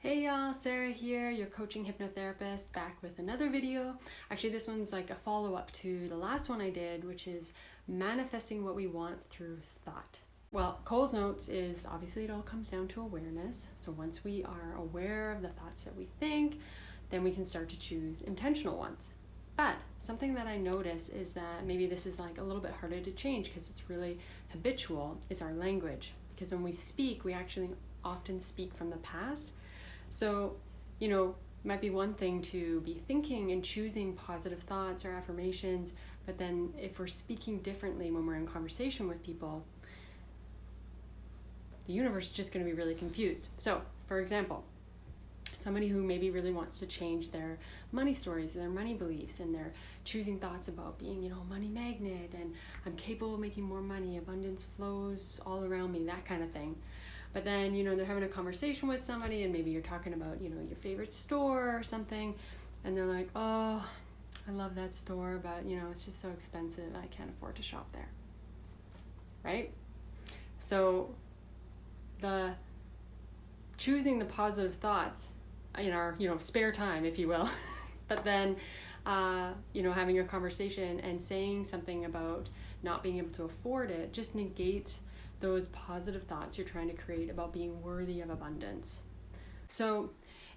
Hey y'all, Sarah here, your coaching hypnotherapist, back with another video. Actually, this one's like a follow-up to the last one I did, which is manifesting what we want through thought. Well, Cole's notes is obviously it all comes down to awareness. So once we are aware of the thoughts that we think, then we can start to choose intentional ones. But something that I notice is that maybe this is like a little bit harder to change because it's really habitual, is our language. Because when we speak, we actually often speak from the past. So, it might be one thing to be thinking and choosing positive thoughts or affirmations, but then if we're speaking differently when we're in conversation with people, the universe is just going to be really confused. So, for example, somebody who maybe really wants to change their money stories, their money beliefs, and they're choosing thoughts about being, money magnet, and I'm capable of making more money, abundance flows all around me, that kind of thing. But then, they're having a conversation with somebody and maybe you're talking about, your favorite store or something. And they're like, oh, I love that store, but, it's just so expensive. I can't afford to shop there. Right? So the choosing the positive thoughts in our, spare time, if you will, but then, having a conversation and saying something about not being able to afford it just negates those positive thoughts you're trying to create about being worthy of abundance. So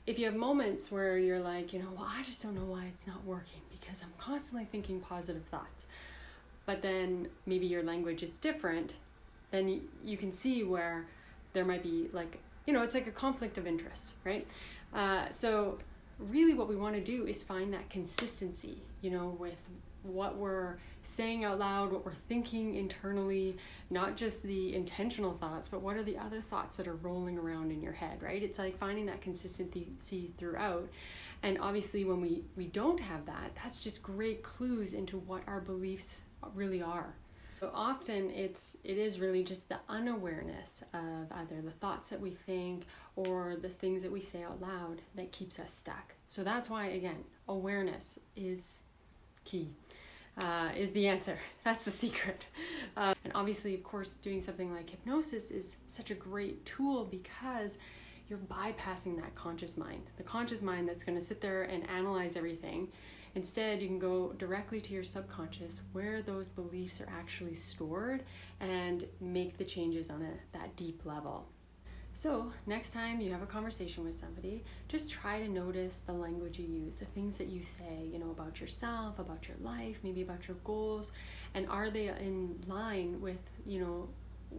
if you have moments where you're like, I just don't know why it's not working because I'm constantly thinking positive thoughts, but then maybe your language is different, then you can see where there might be it's like a conflict of interest, right? So really what we want to do is find that consistency, with what we're saying out loud, what we're thinking internally, not just the intentional thoughts, but what are the other thoughts that are rolling around in your head, right? It's like finding that consistency throughout. And obviously when we don't have that, that's just great clues into what our beliefs really are. So often it is really just the unawareness of either the thoughts that we think or the things that we say out loud that keeps us stuck. So that's why, again, awareness is key, is the answer. That's the secret. And obviously, of course, doing something like hypnosis is such a great tool because you're bypassing that conscious mind, the conscious mind that's going to sit there and analyze everything. Instead, you can go directly to your subconscious where those beliefs are actually stored and make the changes on that deep level. So next time you have a conversation with somebody, just try to notice the language you use, the things that you say, about yourself, about your life, maybe about your goals, and are they in line with,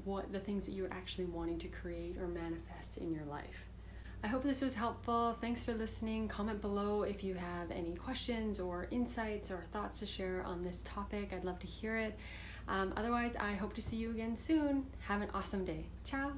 what the things that you're actually wanting to create or manifest in your life. I hope this was helpful. Thanks for listening. Comment below if you have any questions or insights or thoughts to share on this topic. I'd love to hear it. Otherwise, I hope to see you again soon. Have an awesome day. Ciao.